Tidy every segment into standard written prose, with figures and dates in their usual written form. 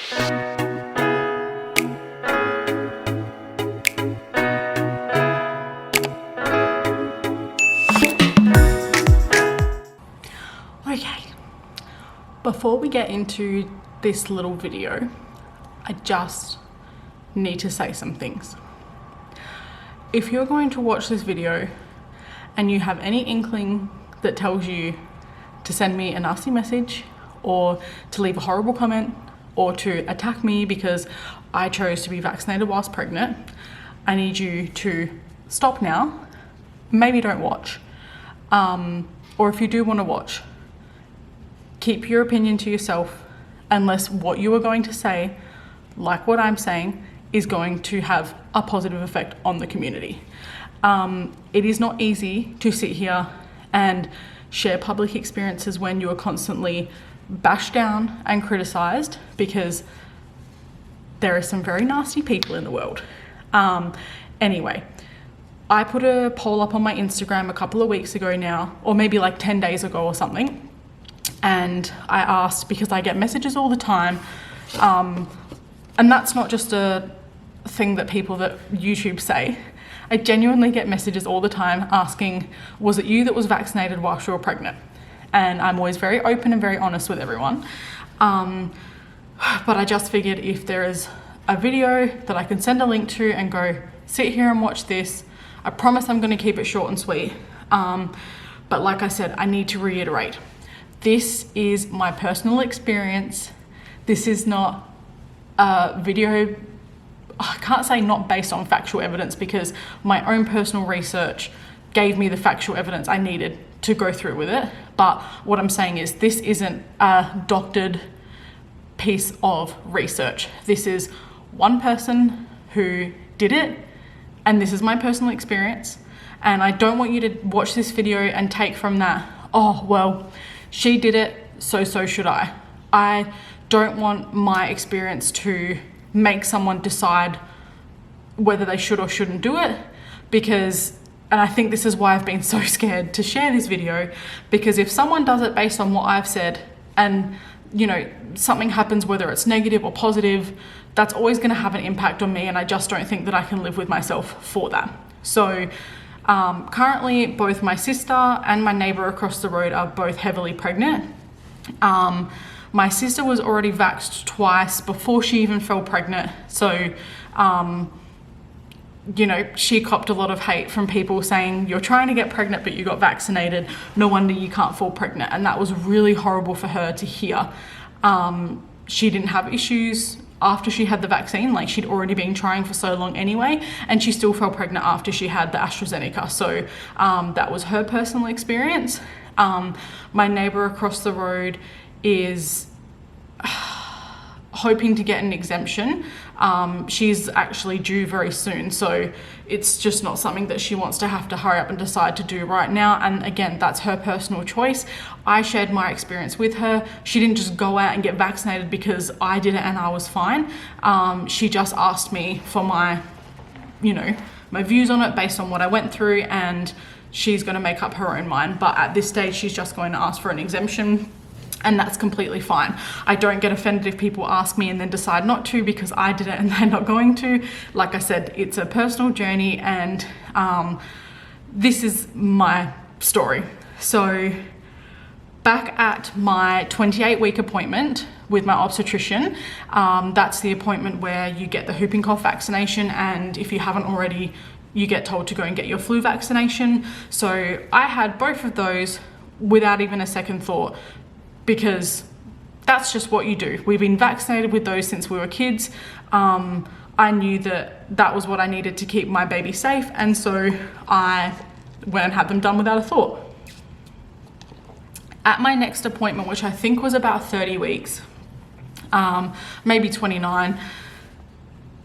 Okay, before we get into this little video, I just need to say some things. If you're going to watch this video and you have any inkling that tells you to send me a nasty message or to leave a horrible comment or to attack me because I chose to be vaccinated whilst pregnant, I need you to stop now. Maybe don't watch. Or if you do want to watch, keep your opinion to yourself unless what you are going to say, like what I'm saying, is going to have a positive effect on the community. It is not easy to sit here and share public experiences when you are constantly bashed down and criticised, because there are some very nasty people in the world. Anyway, I put a poll up on my Instagram a couple of weeks ago now, or maybe like 10 days ago or something. And I asked, because I get messages all the time, and that's not just a thing that people that YouTube say. I genuinely get messages all the time asking, was it you that was vaccinated whilst you were pregnant? And I'm always very open and very honest with everyone. But I just figured if there is a video that I can send a link to and go, sit here and watch this, I promise I'm going to keep it short and sweet. But like I said, I need to reiterate, this is my personal experience. This is not a video, I can't say not based on factual evidence, because my own personal research gave me the factual evidence I needed to go through with it. But what I'm saying is this isn't a doctored piece of research. This is one person who did it, and this is my personal experience. And I don't want you to watch this video and take from that, oh, well, she did it, so should I. I don't want my experience to make someone decide whether they should or shouldn't do it, because, and I think this is why I've been so scared to share this video, because if someone does it based on what I've said and, you know, something happens, whether it's negative or positive, that's always going to have an impact on me, and I just don't think that I can live with myself for that. So currently both my sister and my neighbour across the road are both heavily pregnant. My sister was already vaxxed twice before she even fell pregnant. So, you know, she copped a lot of hate from people saying, you're trying to get pregnant, but you got vaccinated. No wonder you can't fall pregnant. And that was really horrible for her to hear. She didn't have issues after she had the vaccine. Like, she'd already been trying for so long anyway, and she still fell pregnant after she had the AstraZeneca. So that was her personal experience. My neighbor across the road is hoping to get an exemption. She's actually due very soon, so it's just not something that she wants to have to hurry up and decide to do right now. And again, that's her personal choice. I shared my experience with her. She didn't just go out and get vaccinated because I did it and I was fine. She just asked me for my, you know, my views on it based on what I went through, and she's going to make up her own mind. But at this stage, she's just going to ask for an exemption, and that's completely fine. I don't get offended if people ask me and then decide not to because I did it and they're not going to. Like I said, it's a personal journey, and this is my story. So back at my 28-week appointment with my obstetrician, that's the appointment where you get the whooping cough vaccination, and if you haven't already, you get told to go and get your flu vaccination. So I had both of those without even a second thought, because that's just what you do. We've been vaccinated with those since we were kids. I knew that that was what I needed to keep my baby safe, and so I went and had them done without a thought. At my next appointment, which I think was about 30 weeks, maybe 29,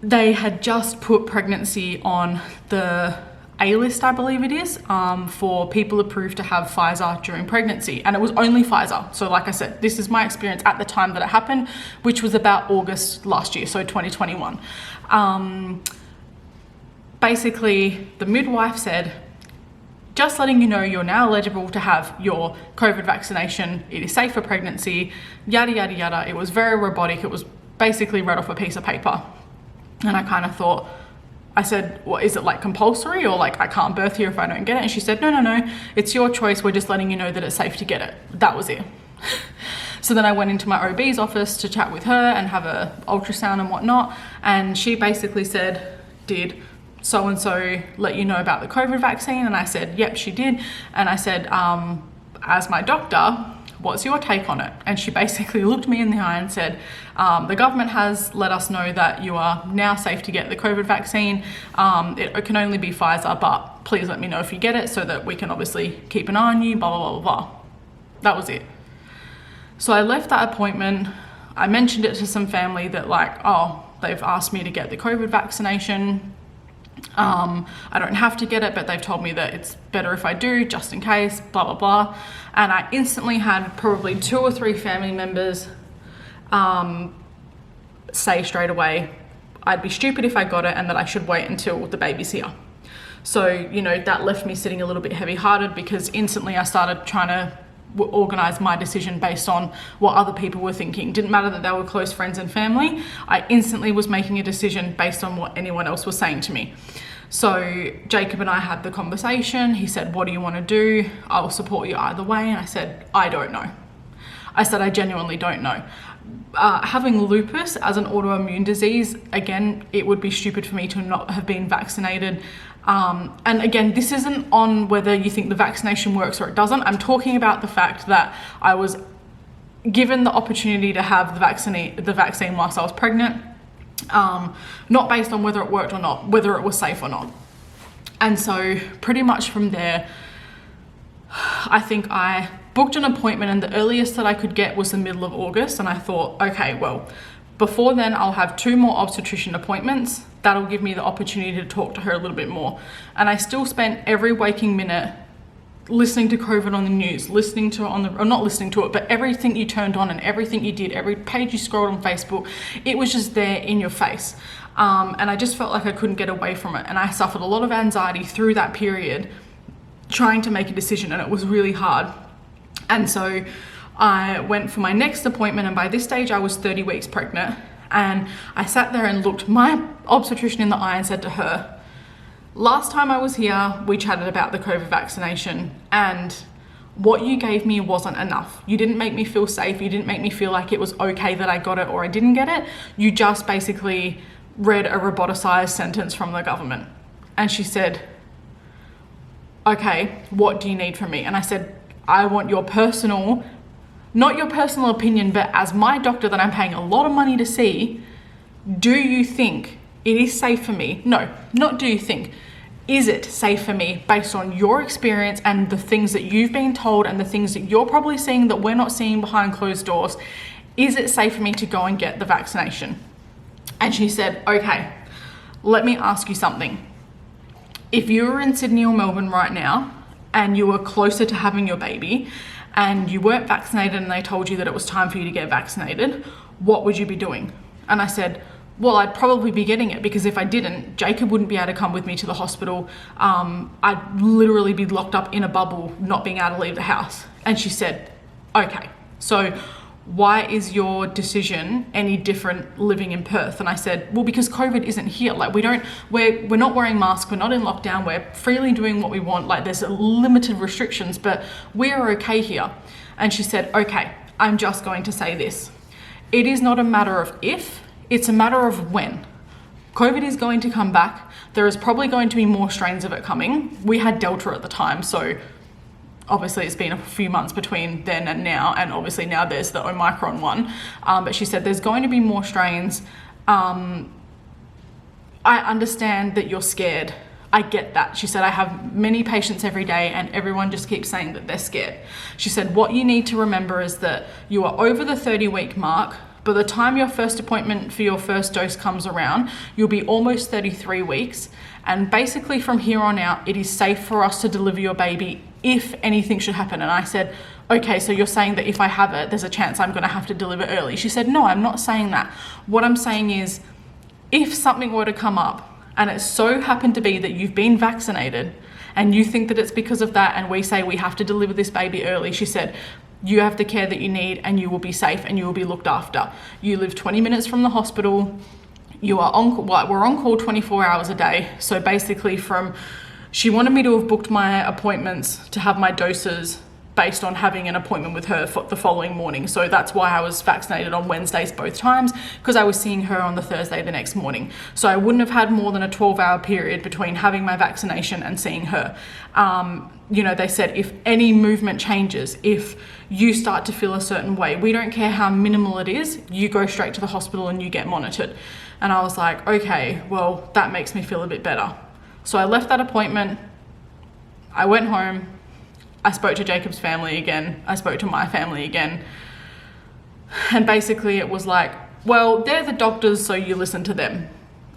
they had just put pregnancy on the A list, I believe it is, for people approved to have Pfizer during pregnancy, and it was only Pfizer. So like I said, this is my experience at the time that it happened, which was about August last year, so 2021. Basically, the midwife said, just letting you know, you're now eligible to have your COVID vaccination. It is safe for pregnancy, yada, yada, yada. It was very robotic. It was basically read off a piece of paper. And I kind of thought, I said, well, is it like compulsory, or like I can't birth here if I don't get it? And she said, no, it's your choice. We're just letting you know that it's safe to get it. That was it. So then I went into my OB's office to chat with her and have a ultrasound and whatnot. And she basically said, did so-and-so let you know about the COVID vaccine? And I said, yep, she did. And I said, as my doctor, what's your take on it? And she basically looked me in the eye and said, the government has let us know that you are now safe to get the COVID vaccine. It can only be Pfizer, but please let me know if you get it so that we can obviously keep an eye on you, blah, blah, blah, blah. That was it. So I left that appointment. I mentioned it to some family that like, oh, they've asked me to get the COVID vaccination. I don't have to get it, but they've told me that it's better if I do, just in case, blah, blah, blah. And I instantly had probably 2 or 3 family members say straight away, I'd be stupid if I got it and that I should wait until the baby's here. So, you know, that left me sitting a little bit heavy-hearted, because instantly I started trying to organize my decision based on what other people were thinking. Didn't matter that they were close friends and family. I instantly was making a decision based on what anyone else was saying to me. So Jacob and I had the conversation. He said, what do you want to do? I'll support you either way. And I said, I don't know. I said, I genuinely don't know. Having lupus as an autoimmune disease, again, it would be stupid for me to not have been vaccinated. And again, this isn't on whether you think the vaccination works or it doesn't. I'm talking about the fact that I was given the opportunity to have the vaccine whilst I was pregnant, not based on whether it worked or not, whether it was safe or not. And so pretty much from there, I think I booked an appointment, and the earliest that I could get was the middle of August. And I thought, okay, well, before then I'll have 2 more obstetrician appointments. That'll give me the opportunity to talk to her a little bit more. And I still spent every waking minute listening to COVID on the news, not listening to it, but everything you turned on and everything you did, every page you scrolled on Facebook, it was just there in your face. And I just felt like I couldn't get away from it. And I suffered a lot of anxiety through that period, trying to make a decision, and it was really hard. And so I went for my next appointment, and by this stage I was 30 weeks pregnant. And I sat there and looked my obstetrician in the eye and said to her, last time I was here, we chatted about the COVID vaccination, and what you gave me wasn't enough. You didn't make me feel safe. You didn't make me feel like it was okay that I got it or I didn't get it. You just basically read a roboticized sentence from the government. And she said, okay, what do you need from me? And I said, I want your personal, not your personal opinion, but as my doctor that I'm paying a lot of money to see, do you think it is safe for me? No, not do you think. Is it safe for me based on your experience and the things that you've been told and the things that you're probably seeing that we're not seeing behind closed doors? Is it safe for me to go and get the vaccination? And she said, okay, let me ask you something. If you were in Sydney or Melbourne right now and you were closer to having your baby and you weren't vaccinated and they told you that it was time for you to get vaccinated, what would you be doing? And I said, well, I'd probably be getting it, because if I didn't, Jacob wouldn't be able to come with me to the hospital. I'd literally be locked up in a bubble, not being able to leave the house. And she said, okay, so why is your decision any different living in Perth? And I said, well, because COVID isn't here. Like we're not wearing masks, we're not in lockdown, we're freely doing what we want. Like there's limited restrictions, but we're okay here. And she said, okay, I'm just going to say this. It is not a matter of if, it's a matter of when. COVID is going to come back. There is probably going to be more strains of it coming. We had Delta at the time, so obviously it's been a few months between then and now, and obviously now there's the Omicron one. But she said there's going to be more strains. I understand that you're scared. I get that. She said, I have many patients every day and everyone just keeps saying that they're scared. She said, what you need to remember is that you are over the 30-week mark. By the time your first appointment for your first dose comes around, you'll be almost 33 weeks. And basically from here on out, it is safe for us to deliver your baby if anything should happen. And I said, okay, so you're saying that if I have it, there's a chance I'm going to have to deliver early. She said, no, I'm not saying that. What I'm saying is, if something were to come up and it so happened to be that you've been vaccinated and you think that it's because of that and we say we have to deliver this baby early, she said, You have the care that you need and you will be safe and you will be looked after. You live 20 minutes from the hospital. You are on, well, we're on call 24 hours a day. So basically she wanted me to have booked my appointments to have my doses based on having an appointment with her for the following morning. So that's why I was vaccinated on Wednesdays both times, because I was seeing her on the Thursday the next morning. So I wouldn't have had more than a 12-hour period between having my vaccination and seeing her. You know, they said if any movement changes, if you start to feel a certain way, we don't care how minimal it is, you go straight to the hospital and you get monitored. And I was like, okay, well, that makes me feel a bit better. So I left that appointment, I went home, I spoke to Jacob's family again, I spoke to my family again. And basically it was like, well, they're the doctors, so you listen to them.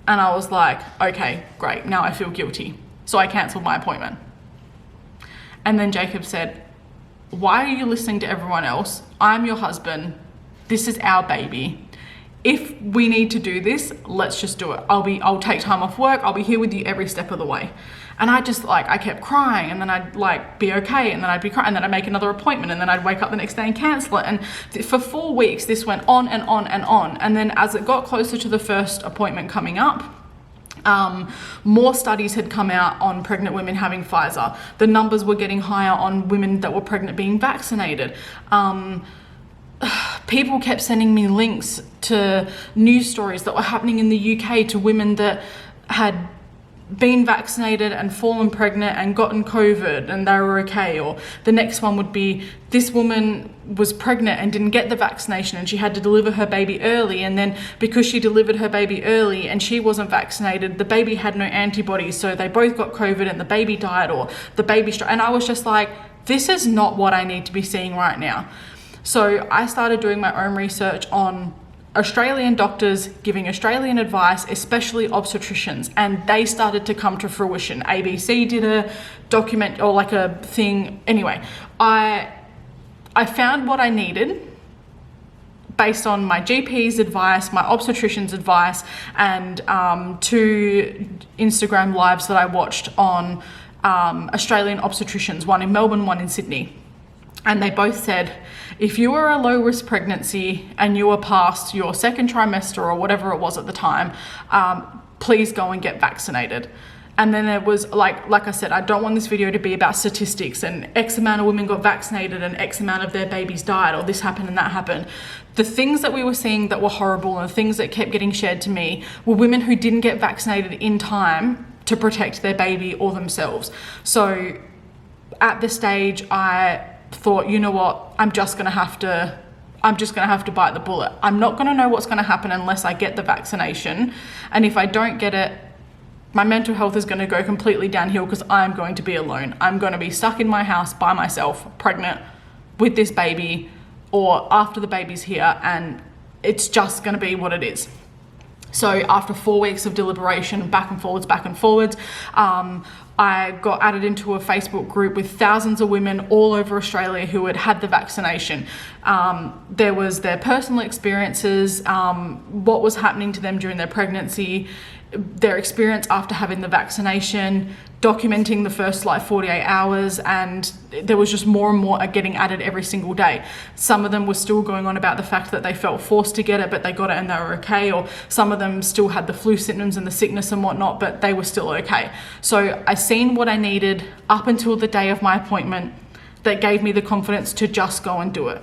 And I was like, okay, great, now I feel guilty. So I cancelled my appointment. And then Jacob said, why are you listening to everyone else? I'm your husband. This is our baby. If we need to do this, let's just do it. I'll take time off work. I'll be here with you every step of the way. And I just I kept crying, and then I'd be okay, and then I'd be crying, and then I'd make another appointment, and then I'd wake up the next day and cancel it. And for 4 weeks, this went on and on and on. And then as it got closer to the first appointment coming up, more studies had come out on pregnant women having Pfizer. The numbers were getting higher on women that were pregnant being vaccinated. People kept sending me links to news stories that were happening in the UK to women that had been vaccinated and fallen pregnant and gotten COVID and they were okay. Or the next one would be, this woman was pregnant and didn't get the vaccination and she had to deliver her baby early, and then because she delivered her baby early and she wasn't vaccinated, the baby had no antibodies, so they both got COVID and the baby died, or the baby and I was just like, this is not what I need to be seeing right now. So I started doing my own research on Australian doctors giving Australian advice, especially obstetricians, and they started to come to fruition. ABC did a document or a thing. Anyway, I found what I needed based on my GP's advice, my obstetrician's advice, and 2 Instagram lives that I watched on Australian obstetricians, one in Melbourne, one in Sydney. And they both said, if you are a low risk pregnancy and you are past your 2nd trimester or whatever it was at the time, please go and get vaccinated. And then it was like I said, I don't want this video to be about statistics and X amount of women got vaccinated and X amount of their babies died, or this happened and that happened. The things that we were seeing that were horrible and the things that kept getting shared to me were women who didn't get vaccinated in time to protect their baby or themselves. So at this stage, I thought, you know what, I'm just gonna have to bite the bullet. I'm not gonna know what's gonna happen unless I get the vaccination. And if I don't get it, my mental health is gonna go completely downhill because I'm going to be alone. I'm gonna be stuck in my house by myself, pregnant with this baby, or after the baby's here, and it's just gonna be what it is. So after 4 weeks of deliberation, back and forwards, I got added into a Facebook group with thousands of women all over Australia who had had the vaccination. There was their personal experiences, what was happening to them during their pregnancy, their experience after having the vaccination, documenting the first 48 hours, and there was just more and more getting added every single day. Some of them were still going on about the fact that they felt forced to get it, but they got it and they were okay, or some of them still had the flu symptoms and the sickness and whatnot, but they were still okay. So I seen what I needed up until the day of my appointment that gave me the confidence to just go and do it.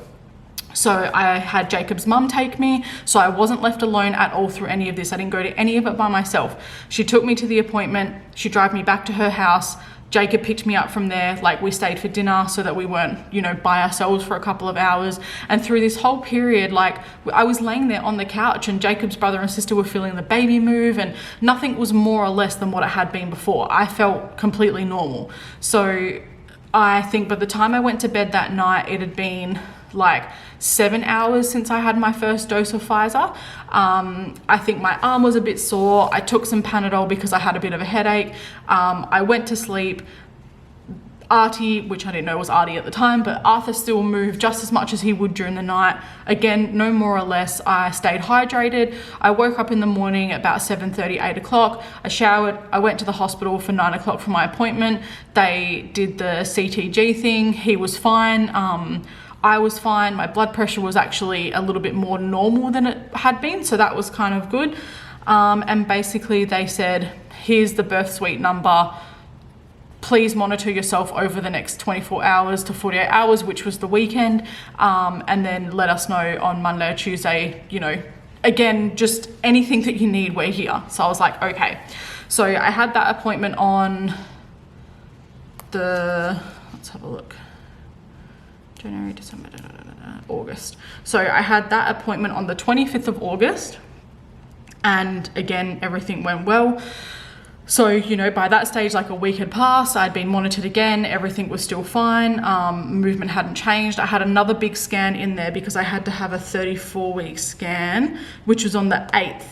So I had Jacob's mum take me, so I wasn't left alone at all through any of this. I didn't go to any of it by myself. She took me to the appointment, she drove me back to her house. Jacob picked me up from there, we stayed for dinner so that we weren't, by ourselves for a couple of hours. And through this whole period, I was laying there on the couch and Jacob's brother and sister were feeling the baby move, and nothing was more or less than what it had been before. I felt completely normal. So I think by the time I went to bed that night, it had been 7 hours since I had my first dose of Pfizer. I think my arm was a bit sore. I took some Panadol because I had a bit of a headache. I went to sleep. Artie, which I didn't know was Artie at the time, but Arthur still moved just as much as he would during the night. Again, no more or less. I stayed hydrated. I woke up in the morning at about 7:30, 8 o'clock. I showered. I went to the hospital for 9 o'clock for my appointment. They did the CTG thing. He was fine. I was fine. My blood pressure was actually a little bit more normal than it had been, so that was kind of good. And basically they said, here's the birth suite number. Please monitor yourself over the next 24 hours to 48 hours, which was the weekend. And then let us know on Monday or Tuesday, you know, again, just anything that you need, we're here. So I was like, okay. So I had that appointment on let's have a look. January, December, August. So I had that appointment on the 25th of August. And again, everything went well. So, you know, by that stage, like a week had passed, I'd been monitored again, everything was still fine, movement hadn't changed. I had another big scan in there because I had to have a 34-week scan, which was on the 8th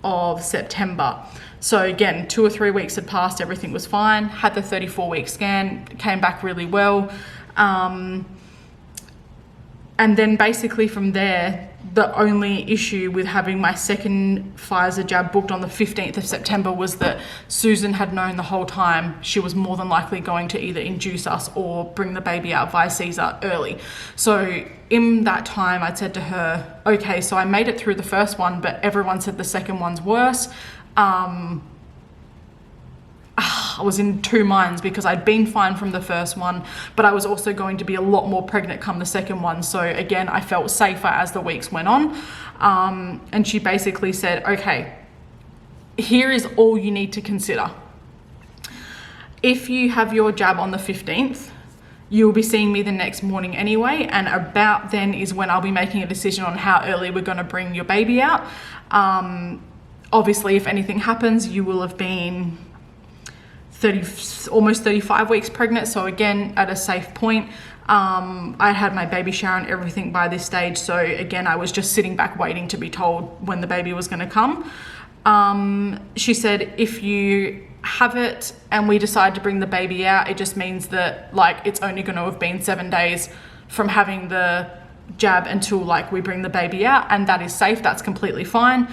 of September. So again, 2 or 3 weeks had passed, everything was fine, had the 34-week scan, came back really well. And then basically from there, the only issue with having my second Pfizer jab booked on the 15th of September was that Susan had known the whole time she was more than likely going to either induce us or bring the baby out via Caesar early. So in that time, I'd said to her, okay, so I made it through the first one, but everyone said the second one's worse. I was in two minds because I'd been fine from the first one, but I was also going to be a lot more pregnant come the second one. So again, I felt safer as the weeks went on. And she basically said, okay, here is all you need to consider. If you have your jab on the 15th, you'll be seeing me the next morning anyway. And about then is when I'll be making a decision on how early we're going to bring your baby out. Obviously, if anything happens, you will have been almost 35 weeks pregnant. So again, at a safe point. I had my baby shower and everything by this stage. So again, I was just sitting back waiting to be told when the baby was going to come. She said, if you have it and we decide to bring the baby out, it just means that like it's only going to have been 7 days from having the jab until like we bring the baby out, and that is safe. That's completely fine.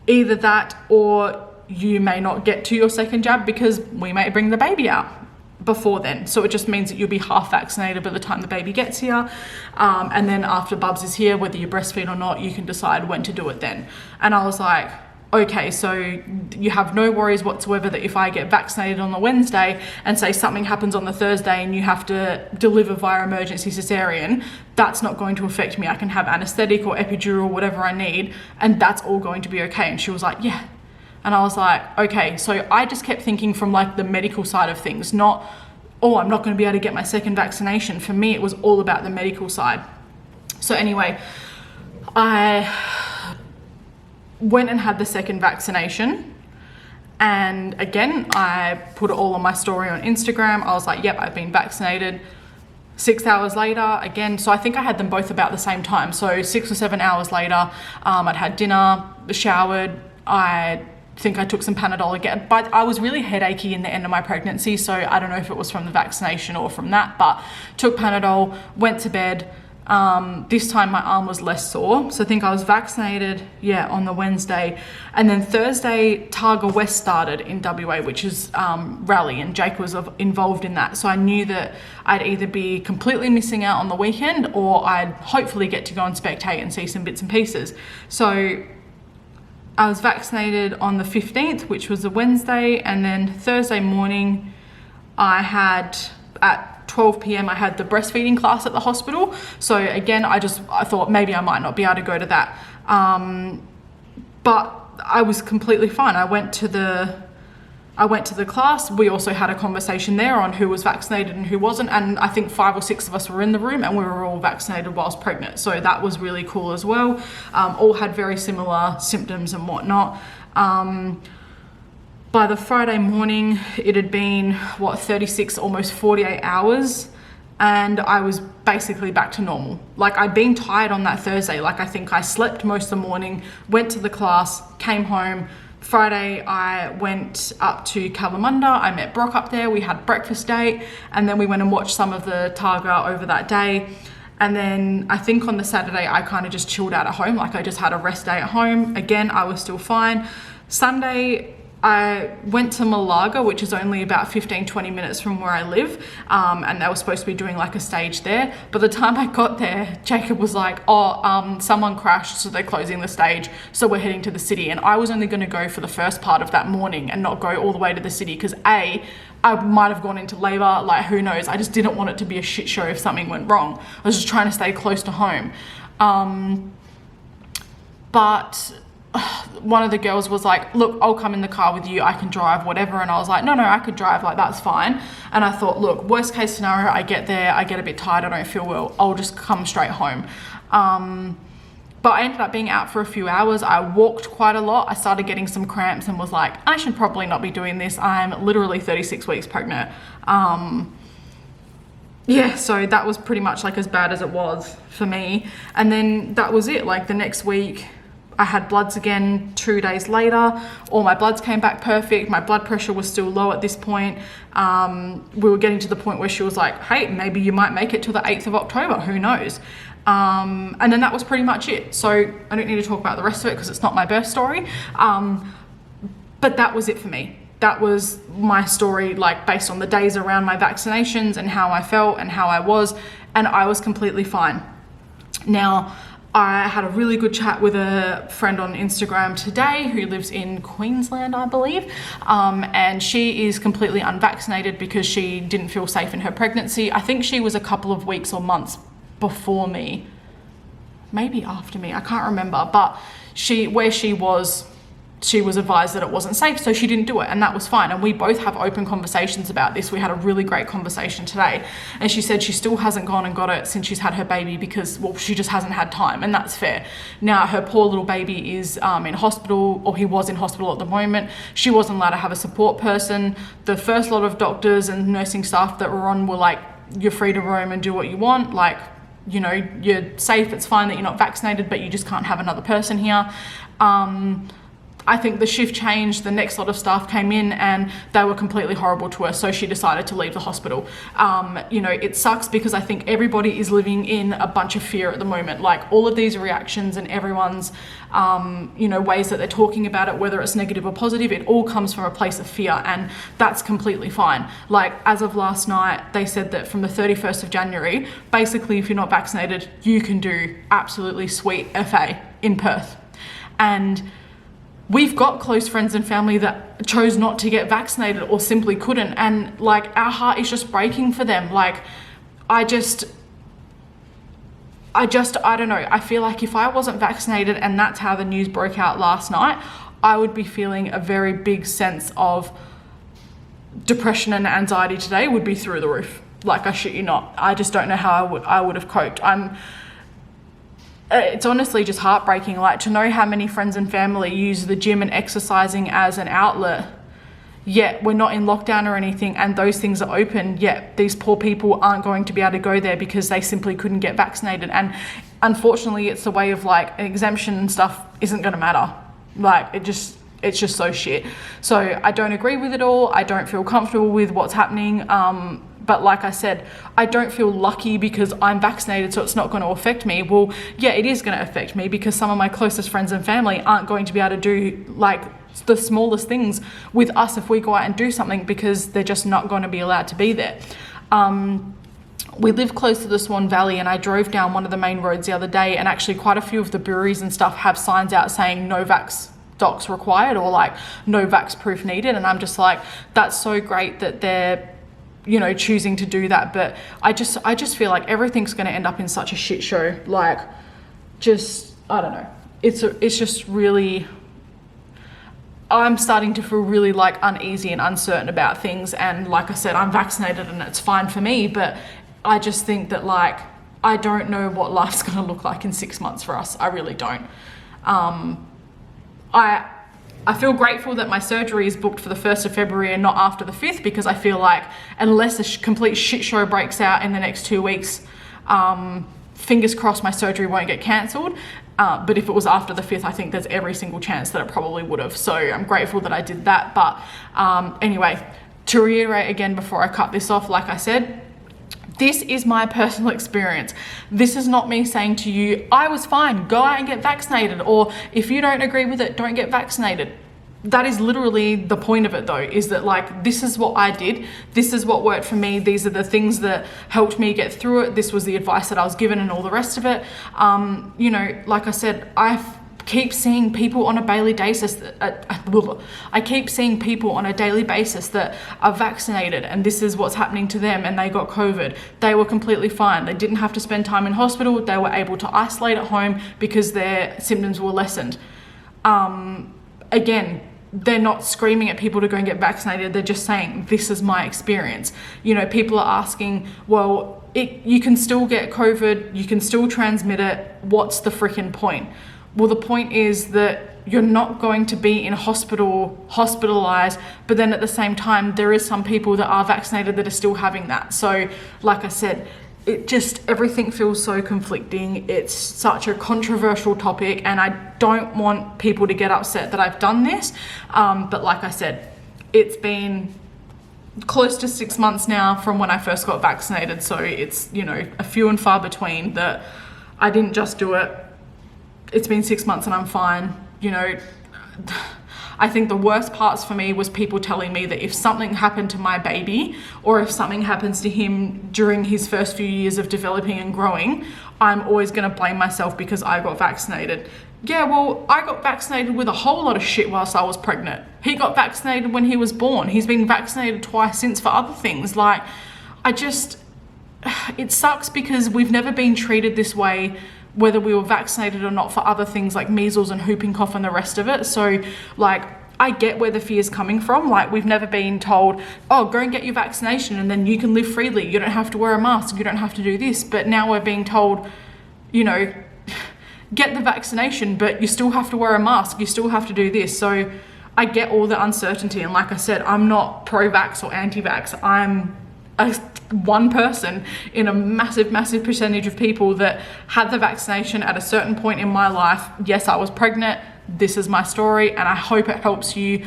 Either that or you may not get to your second jab because we may bring the baby out before then. So it just means that you'll be half vaccinated by the time the baby gets here. And then after Bubs is here, whether you breastfeed or not, you can decide when to do it then. And I was like, okay, so you have no worries whatsoever that if I get vaccinated on the Wednesday and say something happens on the Thursday and you have to deliver via emergency cesarean, that's not going to affect me. I can have anesthetic or epidural, whatever I need, and that's all going to be okay. And she was like, yeah. And I was like, okay. So I just kept thinking from like the medical side of things, not, oh, I'm not going to be able to get my second vaccination. For me, it was all about the medical side. So anyway, I went and had the second vaccination. And again, I put it all on my story on Instagram. I was like, yep, I've been vaccinated. 6 hours later, again, so I think I had them both about the same time. So 6 or 7 hours later, I'd had dinner, showered, I think I took some Panadol again, but I was really headachy in the end of my pregnancy, so I don't know if it was from the vaccination or from that, but took Panadol, went to bed. This time my arm was less sore, so I think I was vaccinated, on the Wednesday, and then Thursday Targa West started in WA, which is rally, and Jake was involved in that, so I knew that I'd either be completely missing out on the weekend or I'd hopefully get to go and spectate and see some bits and pieces. So I was vaccinated on the 15th, which was a Wednesday, and then Thursday morning I had, at 12 p.m, I had the breastfeeding class at the hospital. So again, I thought maybe I might not be able to go to that. But I was completely fine. I went to the class. We also had a conversation there on who was vaccinated and who wasn't. And I think 5 or 6 of us were in the room and we were all vaccinated whilst pregnant. So that was really cool as well. All had very similar symptoms and whatnot. By the Friday morning, it had been, 36, almost 48 hours. And I was basically back to normal. Like I'd been tired on that Thursday. Like I think I slept most of the morning, went to the class, came home. Friday, I went up to Kalamunda. I met Brock up there. We had breakfast date, and then we went and watched some of the Targa over that day. And then I think on the Saturday, I kind of just chilled out at home. Like I just had a rest day at home. Again, I was still fine. Sunday, I went to Malaga, which is only about 15-20 minutes from where I live, and they were supposed to be doing like a stage there. By the time I got there, Jacob was like, someone crashed, so they're closing the stage, so we're heading to the city. And I was only going to go for the first part of that morning and not go all the way to the city because I might have gone into labor, like who knows. I just didn't want it to be a shit show if something went wrong. I was just trying to stay close to home. But one of the girls was like, look, I'll come in the car with you, I can drive, whatever. And I was like, no, I could drive, like that's fine. And I thought, look, worst case scenario, I get there, I get a bit tired, I don't feel well, I'll just come straight home. But I ended up being out for a few hours. I walked quite a lot. I started getting some cramps and was like, I should probably not be doing this. I'm literally 36 weeks pregnant. Yeah, so that was pretty much like as bad as it was for me. And then that was it. Like the next week, I had bloods again 2 days later. All my bloods came back perfect. My blood pressure was still low at this point. We were getting to the point where she was like, hey, maybe you might make it to the 8th of October, who knows? And then that was pretty much it. So I don't need to talk about the rest of it because it's not my birth story. But that was it for me. That was my story, like based on the days around my vaccinations and how I felt and how I was, and I was completely fine. Now, I had a really good chat with a friend on Instagram today who lives in Queensland, I believe, and she is completely unvaccinated because she didn't feel safe in her pregnancy. I think she was a couple of weeks or months before me, maybe after me, I can't remember, but where she was advised that it wasn't safe, so she didn't do it, and that was fine. And we both have open conversations about this. We had a really great conversation today, and she said she still hasn't gone and got it since she's had her baby because, well, she just hasn't had time, and that's fair. Now, her poor little baby is in hospital, or he was in hospital at the moment. She wasn't allowed to have a support person. The first lot of doctors and nursing staff that were on were like, you're free to roam and do what you want, like, you know, you're safe, it's fine that you're not vaccinated, but you just can't have another person here. I think the shift changed, the next lot of staff came in and they were completely horrible to her, so she decided to leave the hospital. You know, it sucks because I think everybody is living in a bunch of fear at the moment. Like all of these reactions and everyone's, you know, ways that they're talking about it, whether it's negative or positive, it all comes from a place of fear, and that's completely fine. Like as of last night, they said that from the 31st of January, basically if you're not vaccinated, you can do absolutely sweet FA in Perth. And we've got close friends and family that chose not to get vaccinated or simply couldn't, and like our heart is just breaking for them. Like I don't know, I feel like if I wasn't vaccinated and that's how the news broke out last night, I would be feeling a very big sense of depression and anxiety today would be through the roof. Like I shit you not, I just don't know how I would have coped. It's honestly just heartbreaking, like to know how many friends and family use the gym and exercising as an outlet, yet we're not in lockdown or anything and those things are open, yet these poor people aren't going to be able to go there because they simply couldn't get vaccinated. And unfortunately it's the way of like an exemption and stuff isn't going to matter. Like it's just so shit. So I don't agree with it all. I don't feel comfortable with what's happening. But like I said, I don't feel lucky because I'm vaccinated, so it's not going to affect me. Well, yeah, it is going to affect me because some of my closest friends and family aren't going to be able to do like the smallest things with us if we go out and do something because they're just not going to be allowed to be there. We live close to the Swan Valley, and I drove down one of the main roads the other day, and actually quite a few of the breweries and stuff have signs out saying no vax docs required or like no vax proof needed. And I'm just like, that's so great that they're, you know, choosing to do that. But I just feel like everything's going to end up in such a shit show. Like just, I don't know. It's just really, I'm starting to feel really like uneasy and uncertain about things. And like I said, I'm vaccinated and it's fine for me, but I just think that like, I don't know what life's going to look like in 6 months for us. I really don't. I feel grateful that my surgery is booked for the 1st of February and not after the 5th, because I feel like unless a complete shit show breaks out in the next 2 weeks, fingers crossed my surgery won't get cancelled. But if it was after the 5th, I think there's every single chance that it probably would have. So I'm grateful that I did that. But anyway, to reiterate again before I cut this off, like I said, this is my personal experience. This is not me saying to you, I was fine, go out and get vaccinated, or if you don't agree with it, don't get vaccinated. that is literally the point of it though, is that like, this is what I did, this is what worked for me, these are the things that helped me get through it, this was the advice that I was given and all the rest of it. You know, like I said, I keep seeing people on a daily basis that I keep seeing people on a daily basis that are vaccinated and this is what's happening to them, and they got COVID. They were completely fine. They didn't have to spend time in hospital. They were able to isolate at home because their symptoms were lessened. Again, they're not screaming at people to go and get vaccinated. They're just saying, this is my experience. You know, people are asking, well, you can still get COVID, you can still transmit it. What's the freaking point? Well, the point is that you're not going to be in hospitalized, but then at the same time, there is some people that are vaccinated that are still having that. So like I said, everything feels so conflicting. It's such a controversial topic, and I don't want people to get upset that I've done this. But like I said, it's been close to 6 months now from when I first got vaccinated. So it's, you know, a few and far between that I didn't just do it. It's been 6 months and I'm fine. You know, I think the worst parts for me was people telling me that if something happened to my baby, or if something happens to him during his first few years of developing and growing, I'm always going to blame myself because I got vaccinated. Yeah, well, I got vaccinated with a whole lot of shit whilst I was pregnant. He got vaccinated when he was born. He's been vaccinated twice since for other things. Like, it sucks because we've never been treated this way, whether we were vaccinated or not, for other things like measles and whooping cough and the rest of it. So like, I get where the fear is coming from. Like, we've never been told, oh, go and get your vaccination and then you can live freely. You don't have to wear a mask. You don't have to do this. But now we're being told, you know, get the vaccination, but you still have to wear a mask. You still have to do this. So I get all the uncertainty. And like I said, I'm not pro-vax or anti-vax. I'm one person in a massive percentage of people that had the vaccination at a certain point in my life. Yes, I was pregnant. This is my story, and I hope it helps you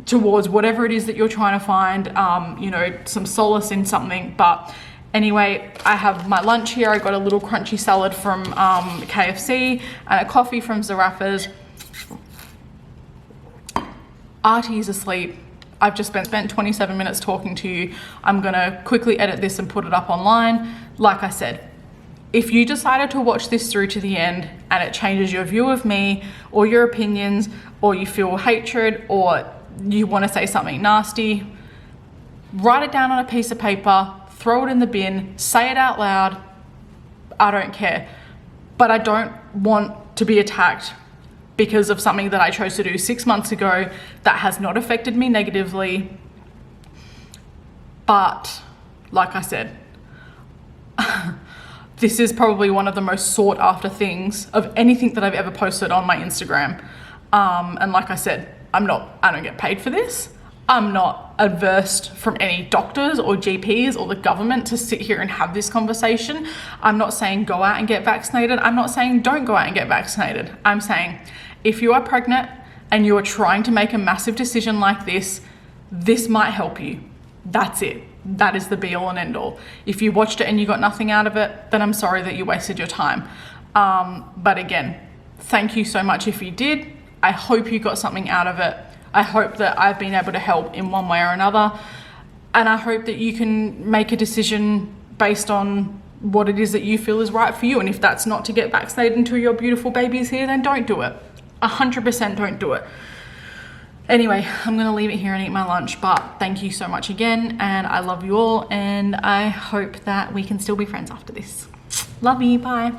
towards whatever it is that you're trying to find, you know, some solace in something. But anyway, I have my lunch here. I got a little crunchy salad from KFC and a coffee from Zaraffa's. Artie's asleep. I've just spent 27 minutes talking to you. I'm gonna quickly edit this and put it up online. Like I said, if you decided to watch this through to the end and it changes your view of me or your opinions, or you feel hatred, or you wanna say something nasty, write it down on a piece of paper, throw it in the bin, say it out loud. I don't care. But I don't want to be attacked because of something that I chose to do 6 months ago that has not affected me negatively. But like I said, this is probably one of the most sought after things of anything that I've ever posted on my Instagram. And like I said, I don't get paid for this. I'm not adverse from any doctors or GPs or the government to sit here and have this conversation. I'm not saying go out and get vaccinated. I'm not saying don't go out and get vaccinated. I'm saying if you are pregnant and you are trying to make a massive decision like this, this might help you. That's it. That is the be all and end all. If you watched it and you got nothing out of it, then I'm sorry that you wasted your time. But again, thank you so much if you did. I hope you got something out of it. I hope that I've been able to help in one way or another. And I hope that you can make a decision based on what it is that you feel is right for you. And if that's not to get vaccinated until your beautiful baby is here, then don't do it. 100% don't do it. Anyway, I'm gonna leave it here and eat my lunch, but thank you so much again, and I love you all, and I hope that we can still be friends after this. Love you, bye.